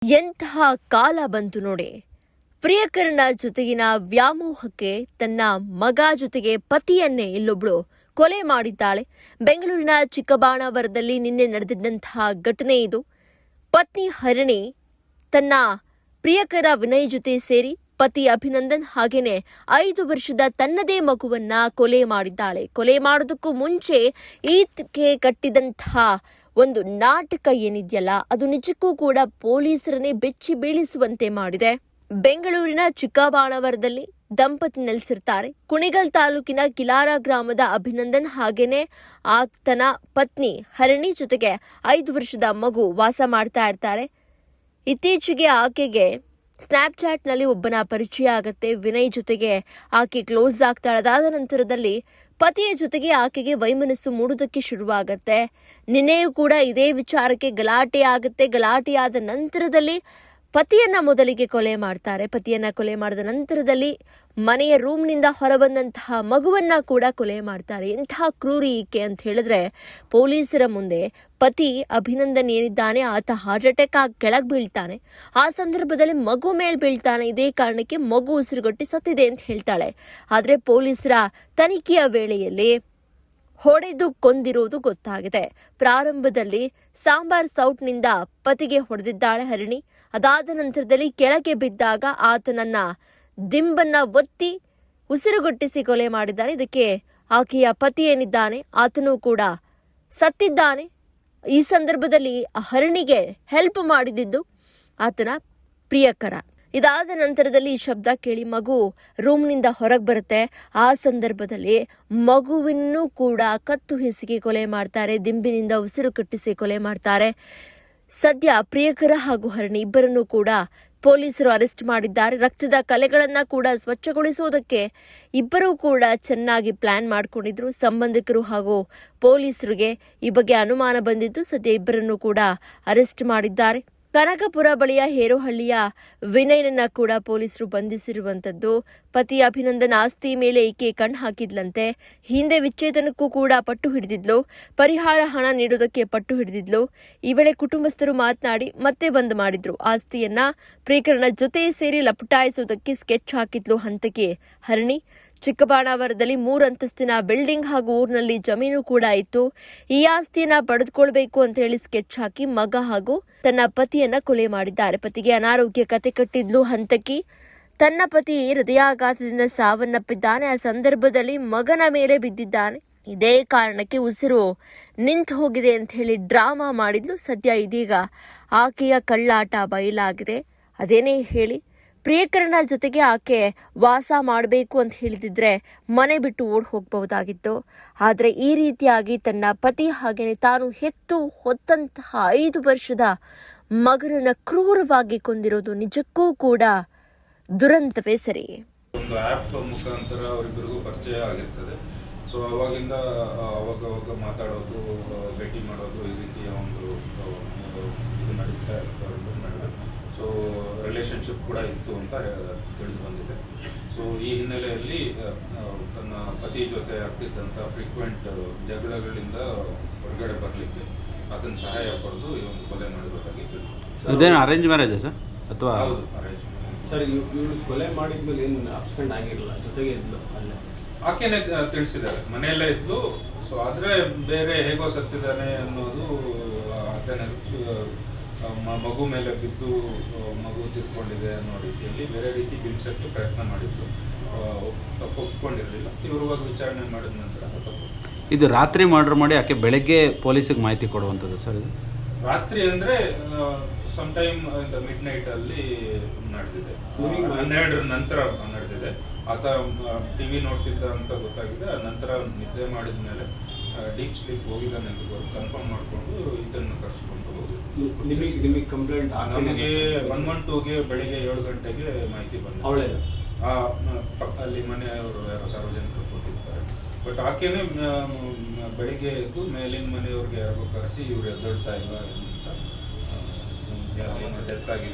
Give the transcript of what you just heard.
ಎಂತಹ ಕಾಲ ಬಂತು ನೋಡಿ. ಪ್ರಿಯಕರನ ಜೊತೆಗಿನ ವ್ಯಾಮೋಹಕ್ಕೆ ತನ್ನ ಮಗ ಜೊತೆಗೆ ಪತಿಯನ್ನೇ ಇಲ್ಲೊಬ್ಳು ಕೊಲೆ ಮಾಡಿದ್ದಾಳೆ. ಬೆಂಗಳೂರಿನ ಚಿಕ್ಕಬಾಣಾವರದಲ್ಲಿ ನಿನ್ನೆ ನಡೆದಿದ್ದಂತಹ ಘಟನೆ ಇದು. ಪತ್ನಿ ಹರಿಣಿ ತನ್ನ ಪ್ರಿಯಕರ ವಿನಯ್ ಜೊತೆ ಸೇರಿ ಪತಿ ಅಭಿನಂದನ್ ಹಾಗೇನೆ 5 ವರ್ಷದ ತನ್ನದೇ ಮಗುವನ್ನ ಕೊಲೆ ಮಾಡಿದ್ದಾಳೆ. ಕೊಲೆ ಮಾಡೋದಕ್ಕೂ ಮುಂಚೆ ಈಕೆ ಕಟ್ಟಿದಂತಹ ಒಂದು ನಾಟಕ ಏನಿದೆಯಲ್ಲ, ಅದು ನಿಜಕ್ಕೂ ಕೂಡ ಪೊಲೀಸರನ್ನೇ ಬೆಚ್ಚಿ ಬೀಳಿಸುವಂತೆ ಮಾಡಿದೆ. ಬೆಂಗಳೂರಿನ ಚಿಕ್ಕಬಾಣಾವರದಲ್ಲಿ ದಂಪತಿ ನೆಲೆಸಿರ್ತಾರೆ. ಕುಣಿಗಲ್ ತಾಲೂಕಿನ ಕಿಲಾರ ಗ್ರಾಮದ ಅಭಿನಂದನ್ ಹಾಗೇನೆ ಆತನ ಪತ್ನಿ ಹರಿಣಿ ಜೊತೆಗೆ 5 ವರ್ಷದ ಮಗು ವಾಸ ಮಾಡ್ತಾ ಇರ್ತಾರೆ. ಇತ್ತೀಚೆಗೆ ಆಕೆಗೆ ಸ್ನ್ಯಾಪ್ಚಾಟ್ನಲ್ಲಿ ಒಬ್ಬನ ಪರಿಚಯ ಆಗತ್ತೆ. ವಿನಯ್ ಜೊತೆಗೆ ಆಕೆ ಕ್ಲೋಸ್ ಆಗ್ತಾಳೆ. ಅದಾದ ನಂತರದಲ್ಲಿ ಪತಿಯ ಜೊತೆಗೆ ಆಕೆಗೆ ವೈಮನಸ್ಸು ಮೂಡುವುದಕ್ಕೆ ಶುರುವಾಗತ್ತೆ. ನಿನ್ನೆಯೂ ಕೂಡ ಇದೇ ವಿಚಾರಕ್ಕೆ ಗಲಾಟೆ ಆಗುತ್ತೆ. ಗಲಾಟೆಯಾದ ನಂತರದಲ್ಲಿ ಪತಿಯನ್ನ ಮೊದಲಿಗೆ ಕೊಲೆ ಮಾಡ್ತಾರೆ. ಪತಿಯನ್ನ ಕೊಲೆ ಮಾಡಿದ ನಂತರದಲ್ಲಿ ಮನೆಯ ರೂಮ್ನಿಂದ ಹೊರಬಂದಂತಹ ಮಗುವನ್ನ ಕೂಡ ಕೊಲೆ ಮಾಡ್ತಾರೆ. ಎಂತಹ ಕ್ರೂರಿ ಈಕೆ ಅಂತ ಹೇಳಿದ್ರೆ, ಪೊಲೀಸರ ಮುಂದೆ ಪತಿ ಅಭಿನಂದನ್ ಏನಿದ್ದಾನೆ ಆತ ಹಾರ್ಟ್ ಅಟ್ಯಾಕ್ ಆಗಿ ಕೆಳಗೆ ಬೀಳ್ತಾನೆ. ಆ ಸಂದರ್ಭದಲ್ಲಿ ಮಗು ಮೇಲೆ ಬೀಳ್ತಾನೆ. ಇದೇ ಕಾರಣಕ್ಕೆ ಮಗು ಉಸಿರುಗಟ್ಟಿ ಸತ್ತಿದೆ ಅಂತ ಹೇಳ್ತಾಳೆ. ಆದರೆ ಪೊಲೀಸರ ತನಿಖೆಯ ವೇಳೆಯಲ್ಲಿ ಹೊಡೆದು ಕೊಂದಿರುವುದು ಗೊತ್ತಾಗಿದೆ. ಪ್ರಾರಂಭದಲ್ಲಿ ಸಾಂಬಾರ್ ಸೌಟ್ನಿಂದ ಪತಿಗೆ ಹೊಡೆದಿದ್ದಾಳೆ ಹರಿಣಿ. ಅದಾದ ನಂತರದಲ್ಲಿ ಕೆಳಗೆ ಬಿದ್ದಾಗ ಆತನನ್ನ ದಿಂಬನ್ನ ಒತ್ತಿ ಉಸಿರುಗಟ್ಟಿಸಿ ಕೊಲೆ ಮಾಡಿದ್ದಾನೆ. ಇದಕ್ಕೆ ಆಕೆಯ ಪತಿ ಏನಿದ್ದಾನೆ ಆತನೂ ಕೂಡ ಸತ್ತಿದ್ದಾನೆ. ಈ ಸಂದರ್ಭದಲ್ಲಿ ಹರಿಣಿಗೆ ಹೆಲ್ಪ್ ಮಾಡಿದ್ದು ಆತನ ಪ್ರಿಯಕರ. ಇದಾದ ನಂತರದಲ್ಲಿ ಈ ಶಬ್ದ ಕೇಳಿ ಮಗು ರೂಮ್ನಿಂದ ಹೊರಗೆ ಬರುತ್ತೆ. ಆ ಸಂದರ್ಭದಲ್ಲಿ ಮಗುವನ್ನು ಕೂಡ ಕತ್ತು ಹಿಸುಕಿ ಕೊಲೆ ಮಾಡ್ತಾರೆ. ದಿಂಬಿನಿಂದ ಉಸಿರು ಕಟ್ಟಿಸಿ ಕೊಲೆ ಮಾಡ್ತಾರೆ. ಸದ್ಯ ಪ್ರಿಯಕರ ಹಾಗೂ ಹರಿಣಿ ಇಬ್ಬರನ್ನು ಕೂಡ ಪೊಲೀಸರು ಅರೆಸ್ಟ್ ಮಾಡಿದ್ದಾರೆ. ರಕ್ತದ ಕಲೆಗಳನ್ನ ಕೂಡ ಸ್ವಚ್ಛಗೊಳಿಸುವುದಕ್ಕೆ ಇಬ್ಬರೂ ಕೂಡ ಚೆನ್ನಾಗಿ ಪ್ಲಾನ್ ಮಾಡಿಕೊಂಡಿದ್ರು. ಸಂಬಂಧಿಕರು ಹಾಗೂ ಪೊಲೀಸರಿಗೆ ಈ ಬಗ್ಗೆ ಅನುಮಾನ ಬಂದಿದ್ದು ಸದ್ಯ ಇಬ್ಬರನ್ನು ಕೂಡ ಅರೆಸ್ಟ್ ಮಾಡಿದ್ದಾರೆ. ಕನಕಪುರ ಬಳಿಯ ಹೇರೋಹಳ್ಳಿಯ ವಿನಯನನ್ನ ಕೂಡ ಪೊಲೀಸರು ಬಂಧಿಸಿರುವಂತದ್ದು. ಪತಿ ಅಭಿನಂದನ್ ಆಸ್ತಿ ಮೇಲೆ ಈಕೆ ಕಣ್ಣು ಹಾಕಿದ್ಲಂತೆ. ಹಿಂದೆ ವಿಚ್ಛೇದನಕ್ಕೂ ಕೂಡ ಪಟ್ಟು ಹಿಡಿದಿದ್ಲು. ಪರಿಹಾರ ಹಣ ನೀಡೋದಕ್ಕೆ ಪಟ್ಟು ಹಿಡಿದಿದ್ಲು. ಈ ವೇಳೆ ಕುಟುಂಬಸ್ಥರು ಮಾತನಾಡಿ ಮತ್ತೆ ಬಂದ್ ಮಾಡಿದ್ರು. ಆಸ್ತಿಯನ್ನ ಪ್ರಿಯಕರನ ಜೊತೆ ಸೇರಿ ಲಪಟಾಯಿಸುವುದಕ್ಕೆ ಸ್ಕೆಚ್ ಹಾಕಿದ್ಲು ಹಂತಕಿ ಹರಿಣಿ. ಚಿಕ್ಕಬಾಣಾವರದಲ್ಲಿ 3 ಅಂತಸ್ತಿನ ಬಿಲ್ಡಿಂಗ್ ಹಾಗೂ ಊರಿನಲ್ಲಿ ಜಮೀನು ಕೂಡ ಇತ್ತು. ಈ ಆಸ್ತಿಯನ್ನ ಪಡೆದುಕೊಳ್ಬೇಕು ಅಂತ ಹೇಳಿ ಸ್ಕೆಚ್ ಹಾಕಿ ಮಗ ಹಾಗೂ ತನ್ನ ಪತಿಯನ್ನ ಕೊಲೆ ಮಾಡಿದ್ದಾರೆ. ಪತಿಗೆ ಅನಾರೋಗ್ಯ ಕತೆ ಕಟ್ಟಿದ್ಲು ಹಂತಕಿ. ತನ್ನ ಪತಿ ಹೃದಯಾಘಾತದಿಂದ ಸಾವನ್ನಪ್ಪಿದ್ದಾನೆ. ಆ ಸಂದರ್ಭದಲ್ಲಿ ಮಗನ ಮೇಲೆ ಬಿದ್ದಿದ್ದಾನೆ. ಇದೇ ಕಾರಣಕ್ಕೆ ಉಸಿರು ನಿಂತು ಹೋಗಿದೆ ಅಂತ ಹೇಳಿ ಡ್ರಾಮಾ ಮಾಡಿದ್ಲು. ಸದ್ಯ ಇದೀಗ ಆಕೆಯ ಕಳ್ಳಾಟ ಬಯಲಾಗಿದೆ. ಅದೇನೇ ಹೇಳಿ, ಪ್ರಿಯಕರನ ಜೊತೆಗೆ ಆಕೆ ವಾಸ ಮಾಡಬೇಕು ಅಂತ ಹೇಳಿದಿದ್ರೆ ಮನೆ ಬಿಟ್ಟು ಓಡ್ ಹೋಗಬಹುದಾಗಿತ್ತು. ಆದರೆ ಈ ರೀತಿಯಾಗಿ ತನ್ನ ಪತಿ ಹಾಗೇನೆ ತಾನು ಹೆತ್ತು ಹೊತ್ತಂತಹ 5 ವರ್ಷದ ಮಗನನ್ನ ಕ್ರೂರವಾಗಿ ಕೊಂದಿರೋದು ನಿಜಕ್ಕೂ ಕೂಡ ದುರಂತವೇ ಸರಿ. ಒಂದು ಆ್ಯಪ್ ಮುಖಾಂತರ ಅವರಿಬ್ಬರಿಗೂ ಪರಿಚಯ ಆಗಿರ್ತದೆ. ಸೊ ಅವಾಗಿಂದ ಅವಾಗ ಮಾತಾಡೋದು, ಭೇಟಿ ಮಾಡೋದು, ಈ ರೀತಿಯ ಒಂದು ಇದು ನಡೀತಾ ಇರ್ತದೆ. ಸೊ ರಿಲೇಷನ್ಶಿಪ್ ಕೂಡ ಇತ್ತು ಅಂತ ತಿಳಿದು ಬಂದಿದೆ. ಸೊ ಈ ಹಿನ್ನೆಲೆಯಲ್ಲಿ ತನ್ನ ಪತಿ ಜೊತೆ ಆಗ್ತಿದ್ದಂಥ ಫ್ರೀಕ್ವೆಂಟ್ ಜಗಳಗಳಿಂದ ಹೊರಗಡೆ ಬರಲಿಕ್ಕೆ ಆತನ ಸಹಾಯ ಪಡೆದು ಈ ಒಂದು ಕೊಲೆ ಮಾಡಿರೋದಾಗಿ ತಿಳಿದು. ಅದೇನು ಅರೇಂಜ್ ಮ್ಯಾರೇಜಾ ಸರ್ ಅಥವಾ? ಹೌದು, ಅರೇಂಜ್ ಸರ್. ಇವಳು ಕೊಲೆ ಮಾಡಿದ್ಮೇಲೆ ಏನು ಅಬ್ಸ್ಟೆಂಡ್ ಆಗಿರಲ್ಲ, ಜೊತೆಗೆ ಇದ್ಲು ಅಲ್ಲೇ? ಆಕೆನೇ ತಿಳಿಸಿದ್ದಾರೆ, ಮನೆಯಲ್ಲೇ ಇದ್ಲು. ಸೊ ಆದರೆ ಬೇರೆ ಹೇಗೋ ಸತ್ತಿದ್ದಾನೆ ಅನ್ನೋದು ಆತನ ಮಗು ಮೇಲೆ ಬಿದ್ದು ಮಗು ತಿರ್ಕೊಂಡಿದೆ ಅನ್ನೋ ರೀತಿಯಲ್ಲಿ ಬೇರೆ ರೀತಿ ಬಿಂಬಿಸೋಕ್ಕೆ ಪ್ರಯತ್ನ ಮಾಡಿದ್ದು. ಒಪ್ಕೊಂಡಿರಲಿಲ್ಲ. ತೀವ್ರವಾಗಿ ವಿಚಾರಣೆ ಮಾಡಿದ ನಂತರ ತಪ್ಪು. ಇದು ರಾತ್ರಿ ಮರ್ಡರ್ ಮಾಡಿ ಆಕೆ ಬೆಳಗ್ಗೆ ಪೊಲೀಸಿಗೆ ಮಾಹಿತಿ ಕೊಡುವಂಥದ್ದು ಸರ್ ಇದು? ರಾತ್ರಿ ಅಂದರೆ ಸಮ್ಟೈಮ್ ಮಿಡ್ ನೈಟಲ್ಲಿ ನಡೆದಿದೆ. 12 ನಂತರ ನಡೆದಿದೆ. ಆತ ಟಿವಿ ನೋಡ್ತಿದ್ದ ಅಂತ ಗೊತ್ತಾಗಿದೆ. ನಂತರ ನಿದ್ದೆ ಮಾಡಿದ ಮೇಲೆ ಡೀಪ್ ಸ್ಲೀಪ್ ಹೋಗಿದ್ದಾನೆ ಅಂತ ಕನ್ಫರ್ಮ್ ಮಾಡಿಕೊಂಡು ಇದನ್ನು ಕರೆಸ್ಕೊಂಡು ನಿಮಗೆ ಕಂಪ್ಲೇಂಟ್ ನಮಗೆ 112ಗೆ ಬೆಳಿಗ್ಗೆ 7 ಗಂಟೆಗೆ ಮಾಹಿತಿ ಬಂದಿದೆ. ಅಲ್ಲಿ ಮನೆಯವರು ಯಾರೋ ಸಾರ್ವಜನಿಕರು ಕೊಟ್ಟಿರ್ತಾರೆ. ಬಟ್ ಆಕೆನೇ ಬೆಳಿಗ್ಗೆ ಎದ್ದು ಮೇಲಿನ ಮನೆಯವ್ರಿಗೆ ಯಾರಿಗೂ ಕರೆಸಿ ಇವ್ರು ಎದ್ದೇಳ್ತಾ ಇಲ್ಲ ಅಂತ ಡೆತ್ ಆಗಿದೆ